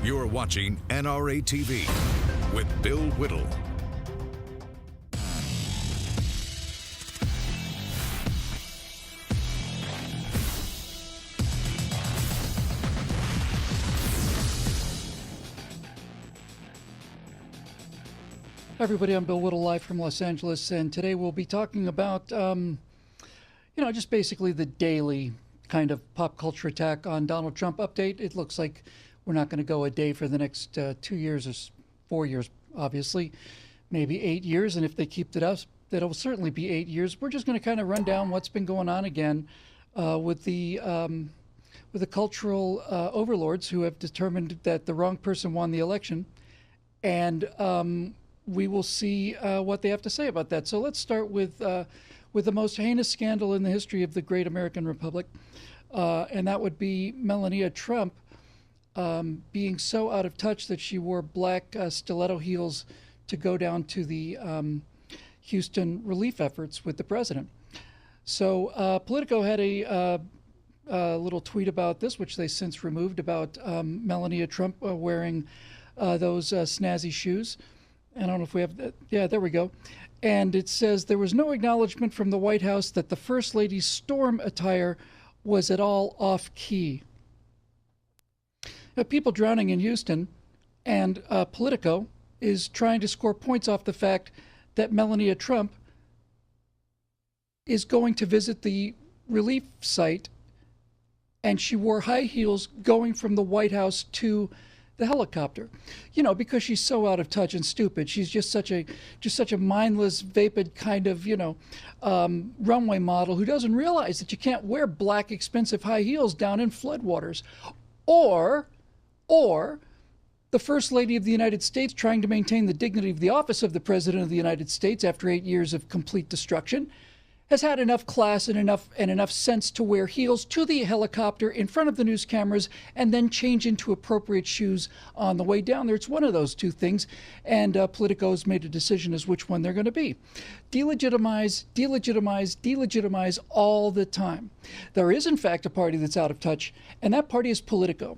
You're watching NRATV with Bill Whittle. Hi everybody, I'm Bill Whittle, live from Los Angeles, and today we'll be talking about, just basically the daily kind of pop culture attack on Donald Trump update. It looks like we're not going to go a day for the next 2 years or 4 years, obviously, maybe 8 years, and if they keep it up, that'll certainly be 8 years. We're just going to kind of run down what's been going on again with the cultural overlords who have determined that the wrong person won the election, and we will see what they have to say about that. So let's start with the most heinous scandal in the history of the great American Republic, and that would be Melania Trump being so out of touch that she wore black stiletto heels to go down to the Houston relief efforts with the president. So Politico had a little tweet about this, which they since removed, about Melania Trump wearing those snazzy shoes. I don't know if we have that. Yeah, there we go. And it says there was no acknowledgement from the White House that the First Lady's storm attire was at all off-key. People drowning in Houston, and Politico is trying to score points off the fact that Melania Trump is going to visit the relief site, and she wore high heels going from the White House to the helicopter, because she's so out of touch and stupid. She's just such a mindless, vapid kind of, runway model who doesn't realize that you can't wear black, expensive high heels down in floodwaters. Or the First Lady of the United States trying to maintain the dignity of the office of the President of the United States after 8 years of complete destruction has had enough class and enough sense to wear heels to the helicopter in front of the news cameras and then change into appropriate shoes on the way down there. It's one of those two things, and Politico has made a decision as which one they're going to be. Delegitimize, delegitimize, delegitimize all the time. There is, in fact, a party that's out of touch, and that party is Politico.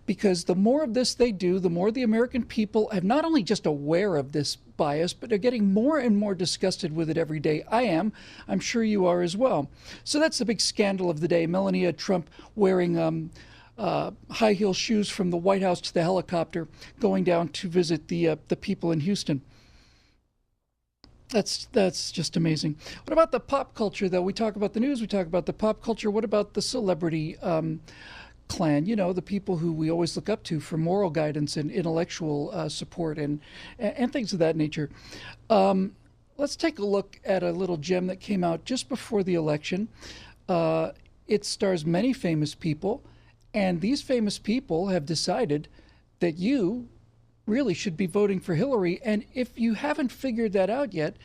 Because the more of this they do, the more the American people have not only just aware of this bias, but are getting more and more disgusted with it every day. I am. I'm sure you are as well. So that's the big scandal of the day. Melania Trump wearing high heel shoes from the White House to the helicopter, going down to visit the people in Houston. That's just amazing. What about the pop culture, though? We talk about the news, we talk about the pop culture. What about the celebrity clan, the people who we always look up to for moral guidance and intellectual support and things of that nature? Let's take a look at a little gem that came out just before the election. It stars many famous people, and these famous people have decided that you really should be voting for Hillary. And if you haven't figured that out yet,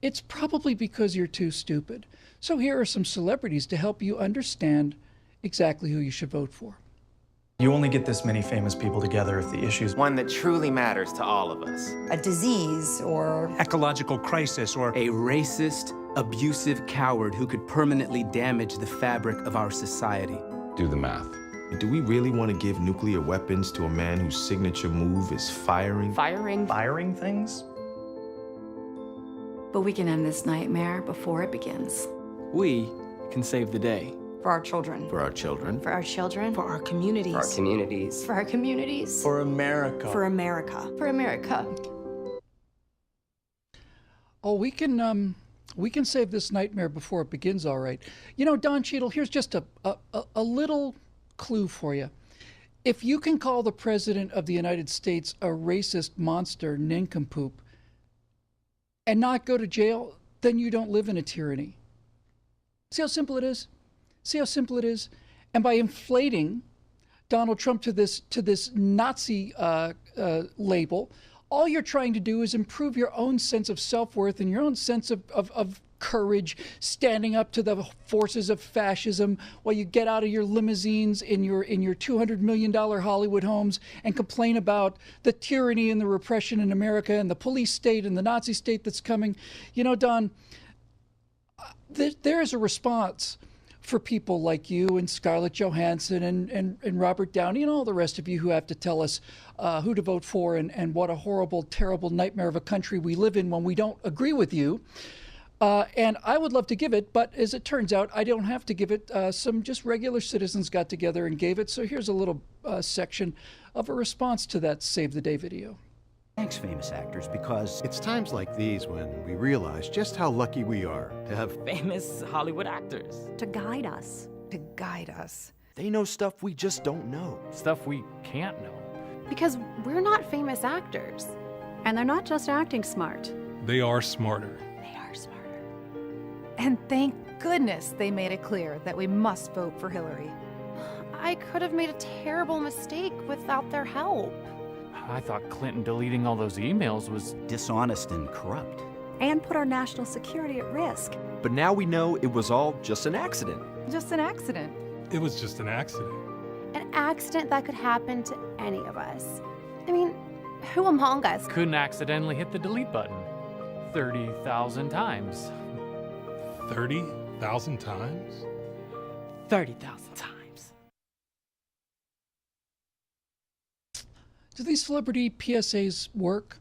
it's probably because you're too stupid. So here are some celebrities to help you understand exactly who you should vote for. You only get this many famous people together if the issue's one that truly matters to all of us. A disease or ecological crisis or a racist, abusive coward who could permanently damage the fabric of our society. Do the math. Do we really want to give nuclear weapons to a man whose signature move is firing? Firing things? But we can end this nightmare before it begins. We can save the day. for our children. For our children. For our children. For our communities. For our communities. For our communities. For America. For America. For America. Oh, we can save this nightmare before it begins, all right. You know, Don Cheadle, here's just a little clue for you. If you can call the President of the United States a racist monster nincompoop and not go to jail, then you don't live in a tyranny. See how simple it is? See how simple it is? And by inflating Donald Trump to this Nazi label, all you're trying to do is improve your own sense of self-worth and your own sense of courage, standing up to the forces of fascism while you get out of your limousines in your $200 million Hollywood homes and complain about the tyranny and the repression in America and the police state and the Nazi state that's coming. You know, Don, there is a response for people like you and Scarlett Johansson and Robert Downey and all the rest of you who have to tell us who to vote for and what a horrible, terrible nightmare of a country we live in when we don't agree with you. And I would love to give it, but as it turns out, I don't have to give it. Some just regular citizens got together and gave it. So here's a little section of a response to that Save the Day video. Thanks, famous actors, because it's times like these when we realize just how lucky we are to have famous Hollywood actors. To guide us. To guide us. They know stuff we just don't know. Stuff we can't know. Because we're not famous actors. And they're not just acting smart. They are smarter. They are smarter. And thank goodness they made it clear that we must vote for Hillary. I could have made a terrible mistake without their help. I thought Clinton deleting all those emails was dishonest and corrupt. And put our national security at risk. But now we know it was all just an accident. Just an accident. It was just an accident. An accident that could happen to any of us. I mean, who among us couldn't accidentally hit the delete button 30,000 times? 30,000 times? 30,000 times. Do these celebrity PSAs work?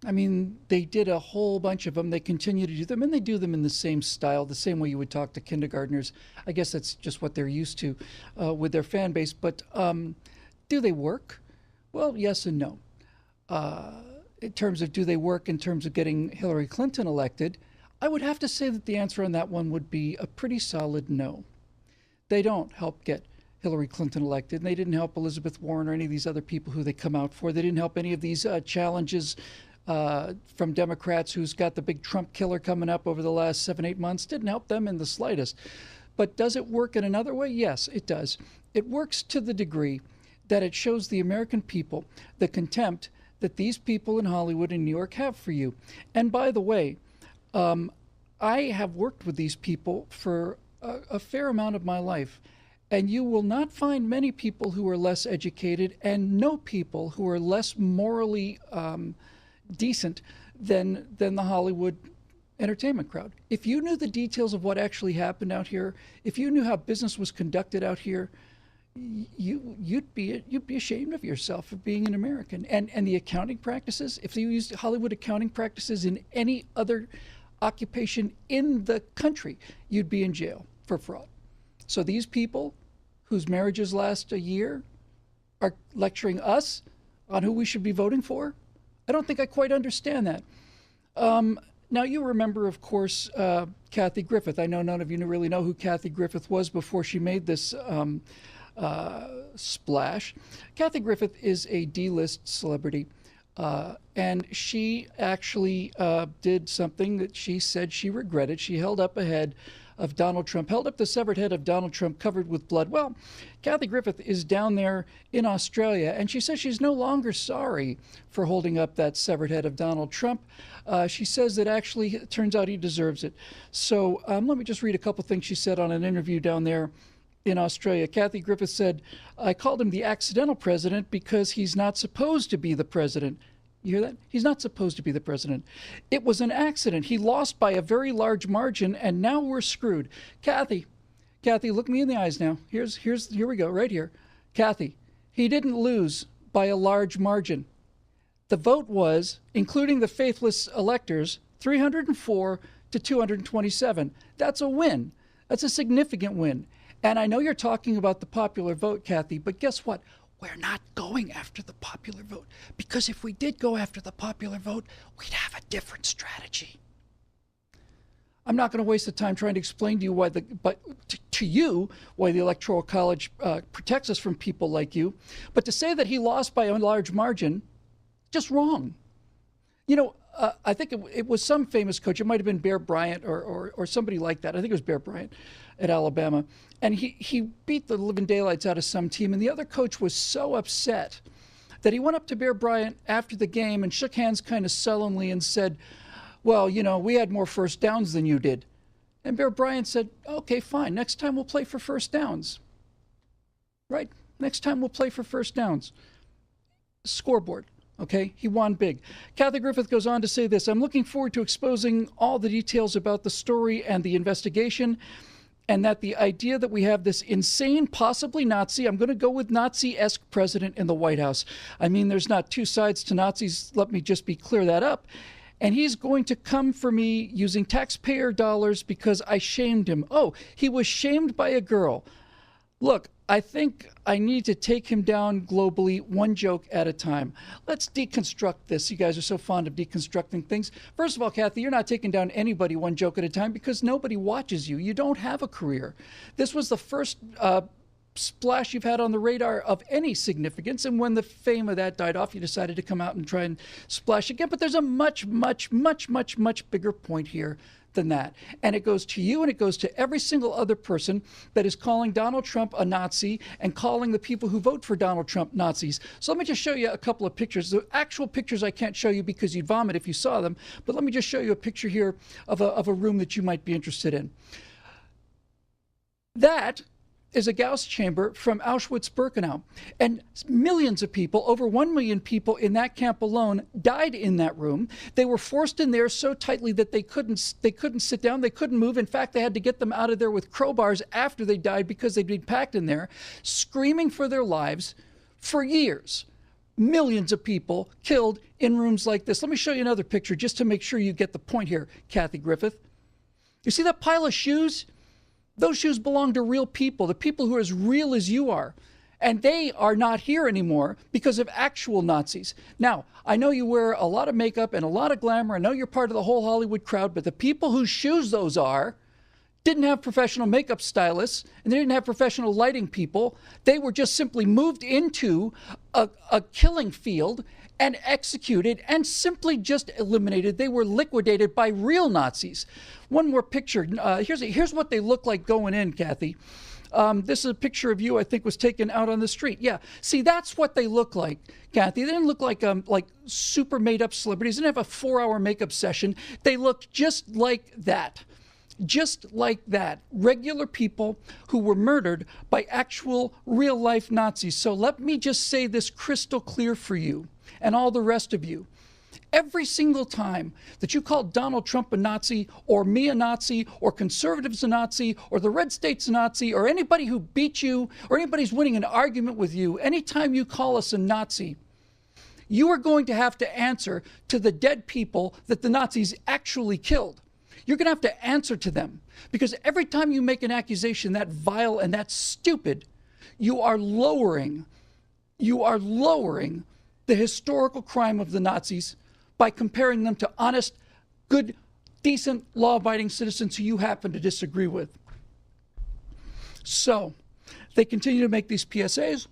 I mean, they did a whole bunch of them. They continue to do them, and they do them in the same style, the same way you would talk to kindergartners. I guess that's just what they're used to with their fan base. But do they work? Well, yes and no. In terms of do they work in terms of getting Hillary Clinton elected, I would have to say that the answer on that one would be a pretty solid no. They don't help get Hillary Clinton elected, and they didn't help Elizabeth Warren or any of these other people who they come out for. They didn't help any of these challenges from Democrats who's got the big Trump killer coming up over the last 7-8 months. Didn't help them in the slightest. But does it work in another way? Yes, it does. It works to the degree that it shows the American people the contempt that these people in Hollywood and New York have for you. And by the way, I have worked with these people for a fair amount of my life. And you will not find many people who are less educated and no people who are less morally decent than the Hollywood entertainment crowd. If you knew the details of what actually happened out here, if you knew how business was conducted out here, you'd be ashamed of yourself for being an American. And the accounting practices, if you used Hollywood accounting practices in any other occupation in the country, you'd be in jail for fraud. So these people whose marriages last a year are lecturing us on who we should be voting for? I don't think I quite understand that. Now, you remember, of course, Kathy Griffith. I know none of you really know who Kathy Griffith was before she made this splash. Kathy Griffith is a D-list celebrity, and she actually did something that she said she regretted. She held up a head of Donald Trump, held up the severed head of Donald Trump covered with blood. Well, Kathy Griffith is down there in Australia, and she says she's no longer sorry for holding up that severed head of Donald Trump. She says that actually it turns out he deserves it. So let me just read a couple things she said on an interview down there in Australia. Kathy Griffith said, "I called him the accidental president because he's not supposed to be the president." You hear that? He's not supposed to be the president. It was an accident. He lost by a very large margin, and now we're screwed. Kathy, look me in the eyes now. Here we go, right here. Kathy, he didn't lose by a large margin. The vote was, including the faithless electors, 304 to 227. That's a win. That's a significant win. And I know you're talking about the popular vote, Kathy, but guess what? We're not going after the popular vote, because if we did go after the popular vote, we'd have a different strategy. I'm not going to waste the time trying to explain to you why why the Electoral College protects us from people like you, but to say that he lost by a large margin, just wrong. You know, I think it was some famous coach. It might have been Bear Bryant or somebody like that. I think it was Bear Bryant at Alabama. And he beat the living daylights out of some team. And the other coach was so upset that he went up to Bear Bryant after the game and shook hands kind of sullenly and said, "Well, you know, we had more first downs than you did." And Bear Bryant said, "Okay, fine. Next time we'll play for first downs." Right? Next time we'll play for first downs. Scoreboard. Okay, he won big. Kathy Griffith goes on to say this: "I'm looking forward to exposing all the details about the story and the investigation. and that the idea that we have this insane, possibly Nazi, I'm going to go with Nazi-esque president in the White House. I mean, there's not two sides to Nazis. Let me just clear that up. And he's going to come for me using taxpayer dollars because I shamed him. Oh, he was shamed by a girl. Look, I think I need to take him down globally, one joke at a time. Let's deconstruct this. You guys are so fond of deconstructing things. First of all, Kathy, you're not taking down anybody one joke at a time because nobody watches you. You don't have a career. This was the first splash you've had on the radar of any significance, and when the fame of that died off, you decided to come out and try and splash again. But there's a much, much, much, much, much bigger point here than that. And it goes to you and it goes to every single other person that is calling Donald Trump a Nazi and calling the people who vote for Donald Trump Nazis. So let me just show you a couple of pictures. The actual pictures I can't show you because you'd vomit if you saw them, but let me just show you a picture here of a room that you might be interested in. That is a gas chamber from Auschwitz-Birkenau. And millions of people, over 1 million people in that camp alone, died in that room. They were forced in there so tightly that they couldn't sit down, they couldn't move. In fact, they had to get them out of there with crowbars after they died because they'd been packed in there, screaming for their lives for years. Millions of people killed in rooms like this. Let me show you another picture just to make sure you get the point here, Kathy Griffith. You see that pile of shoes? Those shoes belong to real people, the people who are as real as you are. And they are not here anymore because of actual Nazis. Now, I know you wear a lot of makeup and a lot of glamour. I know you're part of the whole Hollywood crowd, but the people whose shoes those are didn't have professional makeup stylists and they didn't have professional lighting people. They were just simply moved into a killing field and executed and simply just eliminated. They were liquidated by real Nazis. One more picture. Here's what they look like going in, Kathy. This is a picture of you, I think, was taken out on the street. Yeah, see, that's what they look like, Kathy. They didn't look like super made-up celebrities. They didn't have a 4-hour makeup session. They looked just like that. Just like that. Regular people who were murdered by actual real-life Nazis. So let me just say this crystal clear for you and all the rest of you. Every single time that you call Donald Trump a Nazi, or me a Nazi, or conservatives a Nazi, or the red state's a Nazi, or anybody who beat you, or anybody's winning an argument with you, anytime you call us a Nazi, you are going to have to answer to the dead people that the Nazis actually killed. You're going to have to answer to them, because every time you make an accusation that vile and that stupid, you are lowering the historical crime of the Nazis by comparing them to honest, good, decent, law-abiding citizens who you happen to disagree with. So they continue to make these PSAs.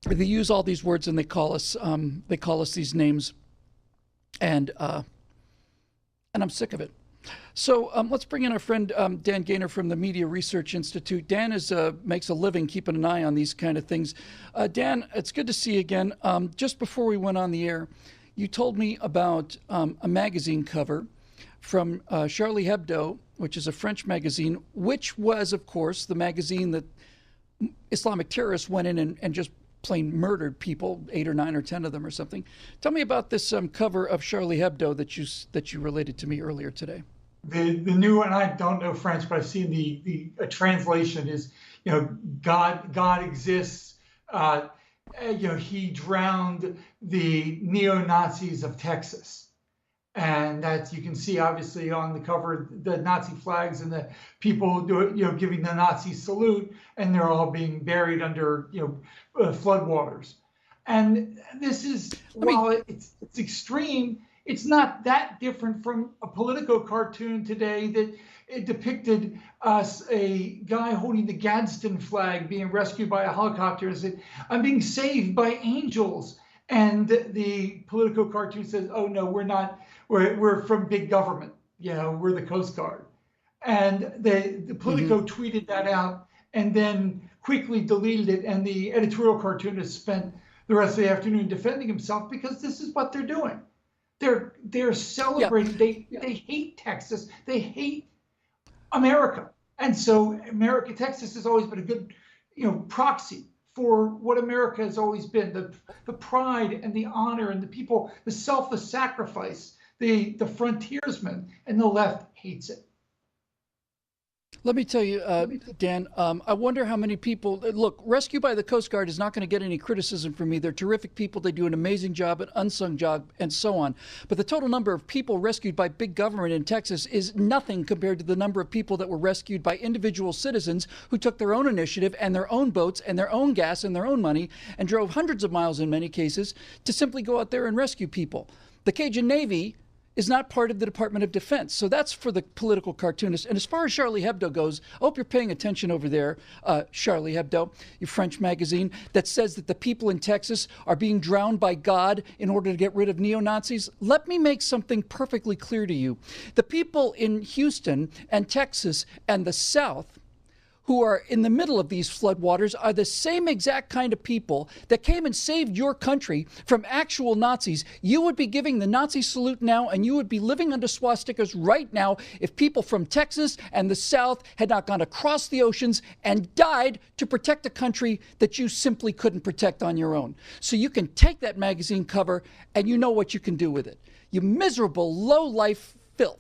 They use all these words and they call us these names, and I'm sick of it. So let's bring in our friend Dan Gaynor from the Media Research Institute. Dan makes a living keeping an eye on these kind of things. Dan, it's good to see you again. Just before we went on the air, you told me about a magazine cover from Charlie Hebdo, which is a French magazine, which was, of course, the magazine that Islamic terrorists went in and just plain murdered people, 8 or 9 or 10 of them or something. Tell me about this cover of Charlie Hebdo that you related to me earlier today. The new one, I don't know French, but I've seen the translation is, God exists. He drowned the neo-Nazis of Texas. And that you can see obviously on the cover, the Nazi flags and the people giving the Nazi salute, and they're all being buried under floodwaters. And this is, while it's extreme, it's not that different from a Politico cartoon today that it depicted a guy holding the Gadsden flag being rescued by a helicopter and said, "I'm being saved by angels." And the Politico cartoon says, "Oh no, we're not. We're from big government. We're the Coast Guard." And the Politico tweeted that out and then quickly deleted it. And the editorial cartoonist spent the rest of the afternoon defending himself because this is what they're doing. They're celebrating. Yeah. They hate Texas. They hate America. And so Texas has always been a good, proxy for what America has always been, the pride and the honor and the people, the selfless sacrifice, the frontiersmen, and the left hates it. Let me tell you, Dan, I wonder how many people, look, Rescue by the Coast Guard is not going to get any criticism from me. They're terrific people. They do an amazing job, an unsung job, and so on. But the total number of people rescued by big government in Texas is nothing compared to the number of people that were rescued by individual citizens who took their own initiative and their own boats and their own gas and their own money and drove hundreds of miles in many cases to simply go out there and rescue people. The Cajun Navy is not part of the Department of Defense. So that's for the political cartoonists. And as far as Charlie Hebdo goes, I hope you're paying attention over there, Charlie Hebdo, your French magazine, that says that the people in Texas are being drowned by God in order to get rid of neo-Nazis. Let me make something perfectly clear to you. The people in Houston and Texas and the South who are in the middle of these floodwaters are the same exact kind of people that came and saved your country from actual Nazis. You would be giving the Nazi salute now, and you would be living under swastikas right now if people from Texas and the South had not gone across the oceans and died to protect a country that you simply couldn't protect on your own. So you can take that magazine cover and you know what you can do with it. You miserable, low-life filth.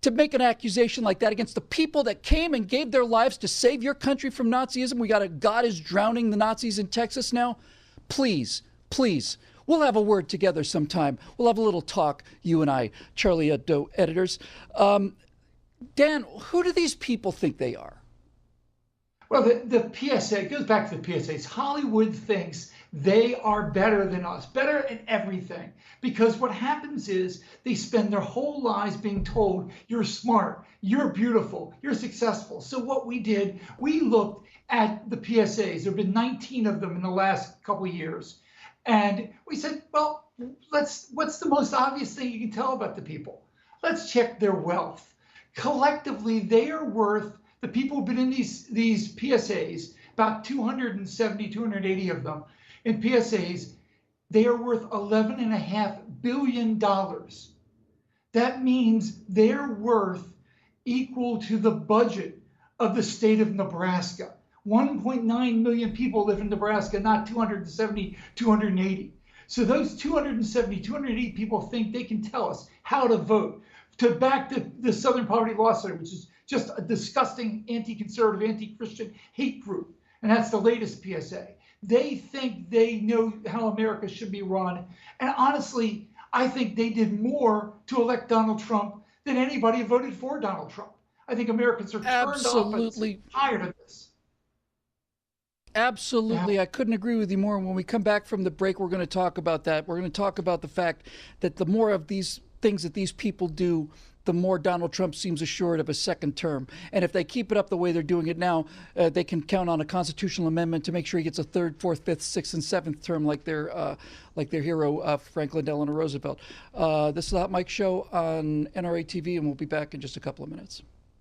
To make an accusation like that against the people that came and gave their lives to save your country from Nazism. We got a God is drowning the Nazis in Texas now. Please, please, we'll have a word together sometime. We'll have a little talk, you and I, Charlie Hebdo editors. Dan, who do these people think they are? Well, the PSA, it goes back to the PSAs. Hollywood thinks they are better than us, better in everything. Because what happens is they spend their whole lives being told, you're smart, you're beautiful, you're successful. So what we did, we looked at the PSAs. There have been 19 of them in the last couple of years. And we said, well, what's the most obvious thing you can tell about the people? Let's check their wealth. Collectively, they are worth, the people who've been in these PSAs, about 270, 280 of them in PSAs, they are worth $11.5 billion. That means they're worth equal to the budget of the state of Nebraska. 1.9 million people live in Nebraska, not 270, 280. So those 270, 280 people think they can tell us how to vote to back the Southern Poverty Law Center, which is just a disgusting anti-conservative, anti-Christian hate group. And that's the latest PSA. They think they know how America should be run. And honestly, I think they did more to elect Donald Trump than anybody who voted for Donald Trump. I think Americans are turned off and tired of this. Absolutely. Yeah. I couldn't agree with you more. When we come back from the break, we're going to talk about that. We're going to talk about the fact that the more of these things that these people do, the more Donald Trump seems assured of a second term. And if they keep it up the way they're doing it now, they can count on a constitutional amendment to make sure he gets a third, fourth, fifth, sixth, and seventh term like their hero, Franklin Delano Roosevelt. This is the Hot Mic Show on NRATV, and we'll be back in just a couple of minutes.